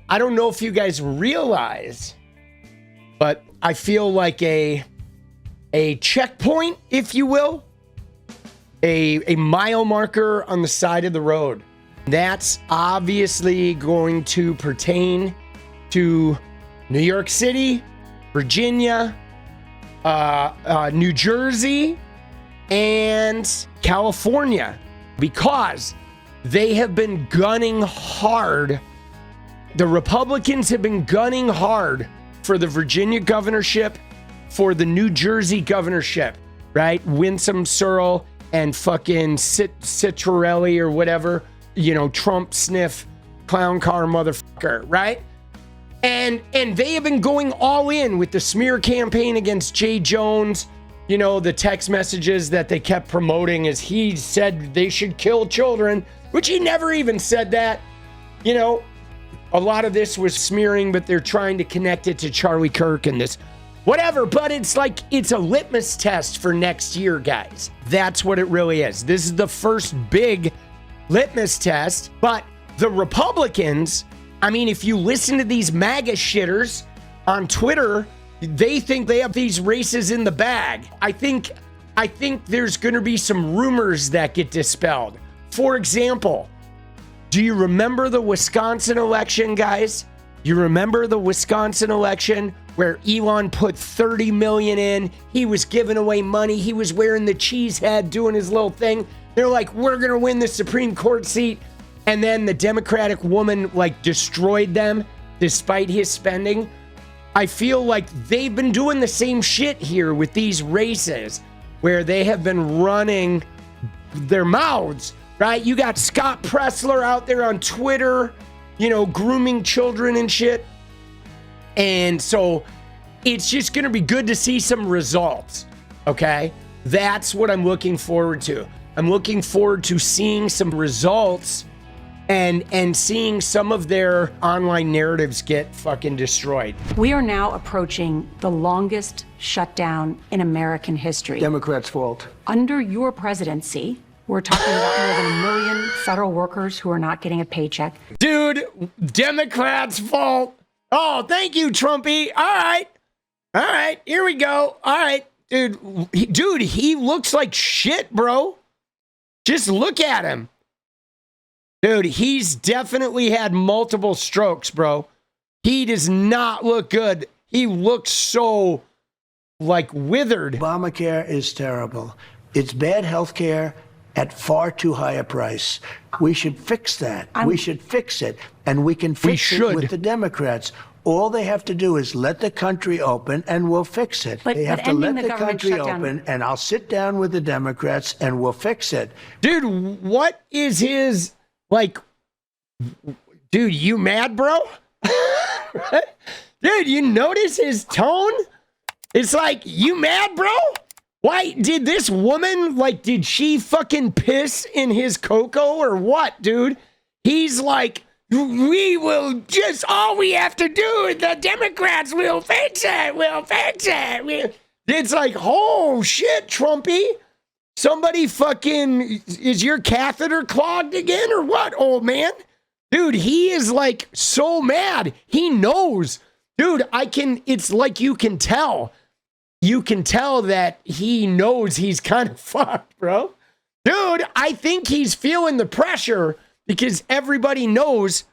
I don't know if you guys realize, but I feel like a checkpoint, if you will, a mile marker on the side of the road. That's obviously going to pertain to New York City, Virginia, New Jersey, and California, because they have been gunning hard. The Republicans have been gunning hard for the Virginia governorship, for the New Jersey governorship, right? Winsome Searle and fucking 𝗙𝗍𝗍𝗪 or whatever, you know, Trump sniff clown car motherfucker, right? And they have been going all in with the smear campaign against Jay Jones. You know, the text messages that they kept promoting as he said they should kill children, which he never even said that. You know, a lot of this was smearing, but they're trying to connect it to Charlie Kirk and this whatever. But it's like, it's a litmus test for next year, guys. That's what it really is. This is the first big litmus test. But the Republicans, I mean, if you listen to these MAGA shitters on Twitter, they think they have these races in the bag. I think there's going to be some rumors that get dispelled. For example, do you remember the Wisconsin election, guys? You remember the Wisconsin election where Elon put $30 million in? He was giving away money. He was wearing the cheese head, doing his little thing. They're like, we're going to win the Supreme Court seat. And then the Democratic woman like destroyed them despite his spending. I feel like they've been doing the same shit here with these races where they have been running their mouths, right? You got Scott Presler out there on Twitter, you know, grooming children and shit. And so it's just going to be good to see some results, okay? That's what I'm looking forward to. I'm looking forward to seeing some results and seeing some of their online narratives get fucking destroyed. We are now approaching the longest shutdown in American history. Democrats' fault. Under your presidency, we're talking about more than 1 million federal workers who are not getting a paycheck. Dude, Democrats' fault. Oh, thank you, Trumpy. All right, here we go. All right, dude, he looks like shit, bro. Just look at him. Dude, he's definitely had multiple strokes, bro. He does not look good. He looks so, like, withered. Obamacare is terrible. It's bad health care at far too high a price. We should fix that. We should fix it. And we can fix it with the Democrats. All they have to do is let the country open and we'll fix it. They have to let the country open and I'll sit down with the Democrats and we'll fix it. Dude, what is his, like, dude, you mad, bro? Dude, you notice his tone? It's like, you mad, bro? Why did this woman, like, did she fucking piss in his cocoa or what, dude? He's like, we will just, all we have to do is the Democrats will fix it. We'll fix it. It's like, oh shit, Trumpy. Somebody fucking, is your catheter clogged again or what, old man? Dude, he is like so mad. He knows. Dude, it's like you can tell. You can tell that he knows he's kind of fucked, bro. Dude, I think he's feeling the pressure because everybody knows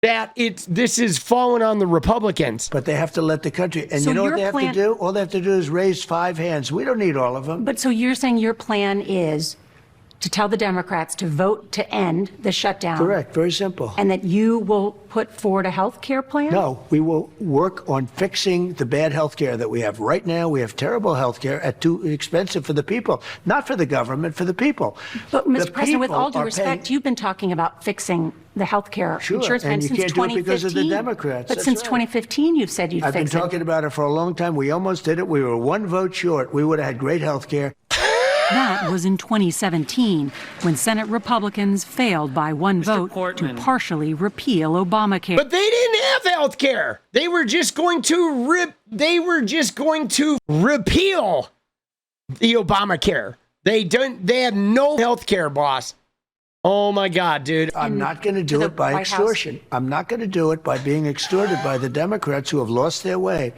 that this is falling on the Republicans. But they have to let the country, and so you know what they have to do? All they have to do is raise 5 hands. We don't need all of them. But so you're saying your plan is to tell the Democrats to vote to end the shutdown. Correct, very simple. And that you will put forward a health care plan? No, we will work on fixing the bad health care that we have right now. We have terrible health care at too expensive for the people, not for the government, for the people. But Mr. President, with all due respect, you've been talking about fixing the health care insurance plan since 2015. And you can't do it because of the Democrats. But since 2015, you've said you'd fix it. I've been talking about it for a long time. We almost did it. We were 1 vote short. We would have had great health care. That was in 2017, when Senate Republicans failed by 1 vote to partially repeal Obamacare. But they didn't have health care. They were just going to repeal the Obamacare. They had no health care, boss. Oh my God, dude. I'm not going to do it by extortion. I'm not going to do it by being extorted by the Democrats who have lost their way.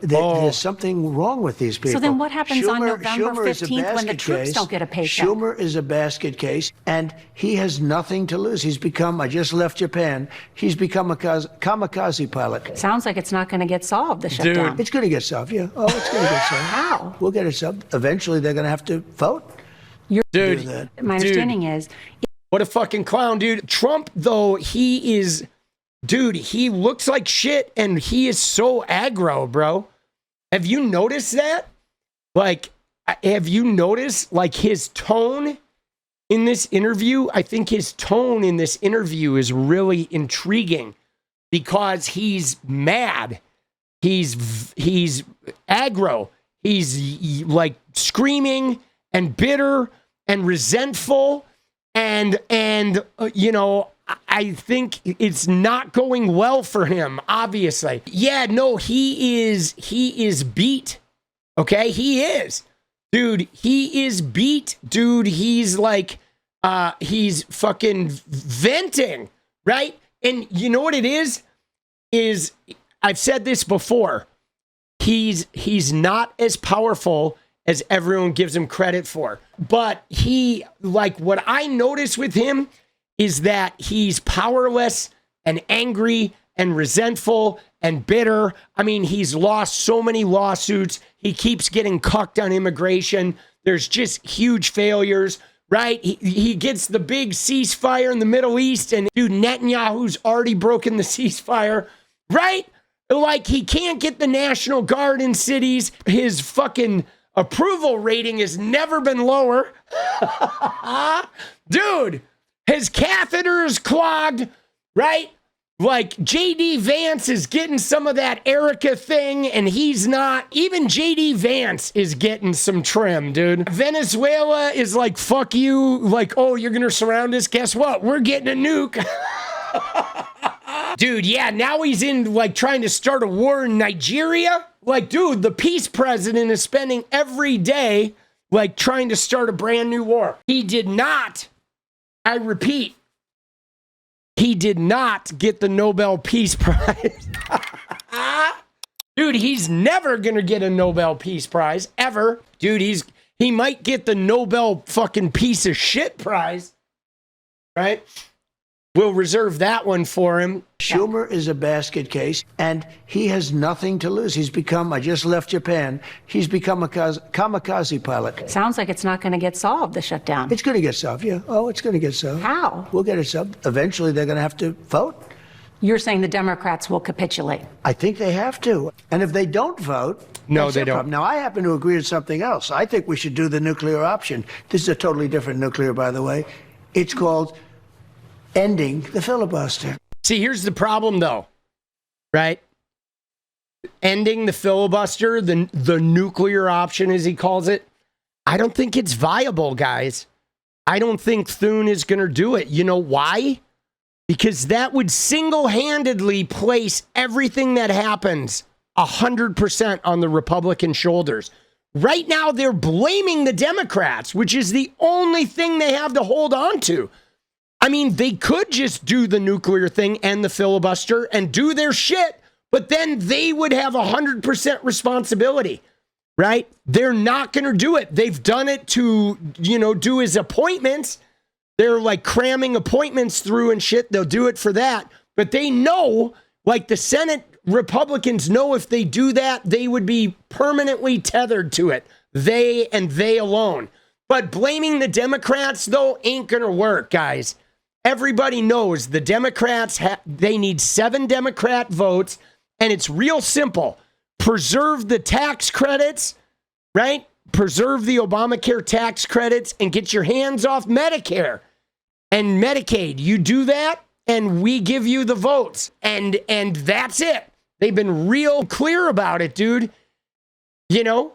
There's something wrong with these people. So then what happens on November 15th when the troops don't get a paycheck? Schumer is a basket case, and he has nothing to lose. He's become, I just left Japan, he's become a kamikaze pilot. Sounds like it's not going to get solved, the shutdown. It's going to get solved, yeah. Oh, it's going to get solved. How? We'll get it solved. Eventually, they're going to have to vote. My understanding is... What a fucking clown, dude. Trump, though, he looks like shit and he is so aggro, bro. Have you noticed that? Like, have you noticed, like, his tone in this interview? I think his tone in this interview is really intriguing because he's mad. He's aggro. He's, like, screaming and bitter and resentful. And you know, I think it's not going well for him, obviously. Yeah, no, he is beat. Okay, he is. Dude, he is beat. Dude, he's like, he's fucking venting, right? And you know what it is I've said this before. He's not as powerful as everyone gives him credit for. But he, like, what I notice with him is that he's powerless and angry and resentful and bitter. I mean, he's lost so many lawsuits. He keeps getting cucked on immigration. There's just huge failures, right? He gets the big ceasefire in the Middle East, and dude, Netanyahu's already broken the ceasefire, right? Like, he can't get the National Guard in cities. His fucking approval rating has never been lower. Dude, his catheter is clogged, right? Like, J.D. Vance is getting some of that Erica thing, and he's not. Even J.D. Vance is getting some trim, dude. Venezuela is like, fuck you. Like, oh, you're going to surround us? Guess what? We're getting a nuke. Dude, yeah, now he's in, like, trying to start a war in Nigeria. Like, dude, the peace president is spending every day, like, trying to start a brand new war. He did not, I repeat, he did not get the Nobel Peace Prize. Dude, he's never gonna get a Nobel Peace Prize, ever. Dude, he might get the Nobel fucking piece of shit prize, right? We'll reserve that one for him. Schumer is a basket case, and he has nothing to lose. He's become, I just left Japan, he's become a kamikaze pilot. Sounds like it's not going to get solved, the shutdown. It's going to get solved, yeah. Oh, it's going to get solved. How? We'll get it solved. Eventually, they're going to have to vote. You're saying the Democrats will capitulate? I think they have to. And if they don't vote... No, they don't. Problem. Now, I happen to agree with something else. I think we should do the nuclear option. This is a totally different nuclear, by the way. It's called ending the filibuster. See, here's the problem, though, right? Ending the filibuster, the nuclear option, as he calls it, I don't think it's viable, guys. I don't think Thune is going to do it. You know why? Because that would single-handedly place everything that happens 100% on the Republican shoulders. Right now, they're blaming the Democrats, which is the only thing they have to hold on to. I mean, they could just do the nuclear thing and the filibuster and do their shit, but then they would have 100% responsibility, right? They're not going to do it. They've done it to, you know, do his appointments. They're like cramming appointments through and shit. They'll do it for that. But they know, like the Senate Republicans know, if they do that, they would be permanently tethered to it. They and they alone. But blaming the Democrats, though, ain't going to work, guys. Everybody knows the Democrats, they need 7 Democrat votes, and it's real simple. Preserve the tax credits, right? Preserve the Obamacare tax credits and get your hands off Medicare and Medicaid. You do that, and we give you the votes, and that's it. They've been real clear about it, dude. You know?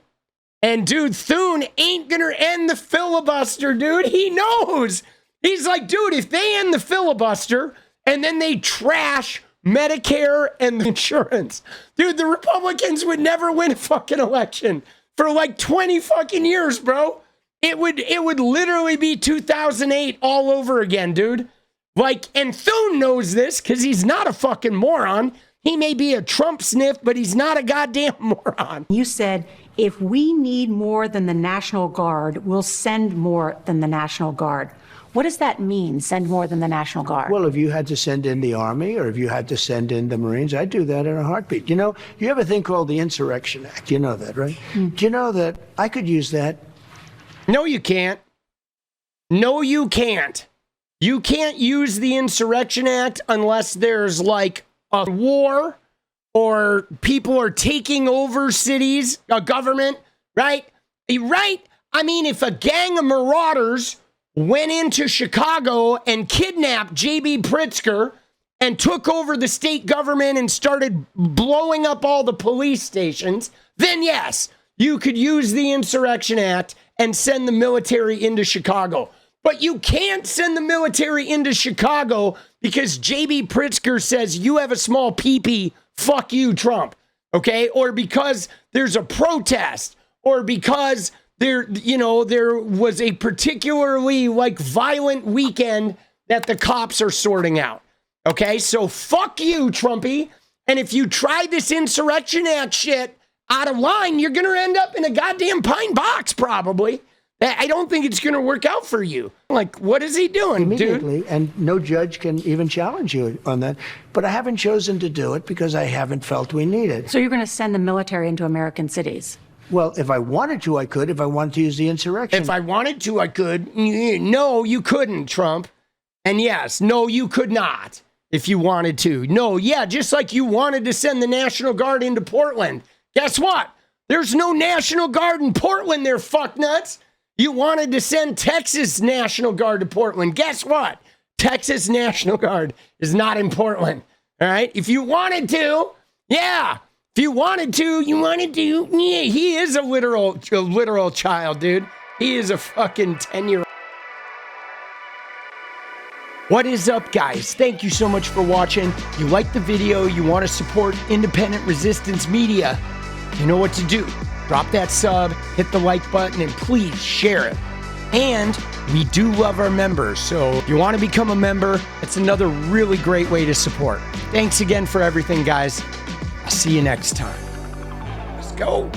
And, dude, Thune ain't going to end the filibuster, dude. He knows. He's like, dude, if they end the filibuster and then they trash Medicare and the insurance, dude, the Republicans would never win a fucking election for like 20 fucking years, bro. It would literally be 2008 all over again, dude. Like, and Thune knows this because he's not a fucking moron. He may be a Trump sniff, but he's not a goddamn moron. You said, if we need more than the National Guard, we'll send more than the National Guard. What does that mean, send more than the National Guard? Well, if you had to send in the Army or if you had to send in the Marines, I'd do that in a heartbeat. You know, you have a thing called the Insurrection Act. You know that, right? Do you know that I could use that? No, you can't. No, you can't. You can't use the Insurrection Act unless there's like a war or people are taking over cities, a government, right? Right? I mean, if a gang of marauders went into Chicago and kidnapped 𝗍𝗡𝗏𝗄𝗧𝗏 and took over the state government and started blowing up all the police stations, then yes, you could use the Insurrection Act and send the military into Chicago. But you can't send the military into Chicago because 𝗍𝗡𝗏𝗄𝗧𝗏 says you have a small pee-pee, fuck you, Trump, okay? Or because there's a protest, or because there was a particularly like violent weekend that the cops are sorting out, okay? So fuck you, Trumpy. And if you try this Insurrection Act shit out of line, you're going to end up in a goddamn pine box probably. I don't think it's going to work out for you. Like, what is he doing, immediately, dude? And no judge can even challenge you on that. But I haven't chosen to do it because I haven't felt we need it. So you're going to send the military into American cities? Well, if I wanted to, I could. If I wanted to use the insurrection. If I wanted to, I could. No, you couldn't, Trump. And yes, no, you could not if you wanted to. No, yeah, just like you wanted to send the National Guard into Portland. Guess what? There's no National Guard in Portland there, fucknuts. You wanted to send Texas National Guard to Portland. Guess what? Texas National Guard is not in Portland. All right? If you wanted to, yeah. If you wanted to, yeah, he is a literal child, dude. He is a fucking 10-year-old. What is up, guys? Thank you so much for watching. You like the video, you want to support independent resistance media, you know what to do. Drop that sub, hit the like button, and please share it. And we do love our members, so if you want to become a member, it's another really great way to support. Thanks again for everything, guys. I'll see you next time. Let's go.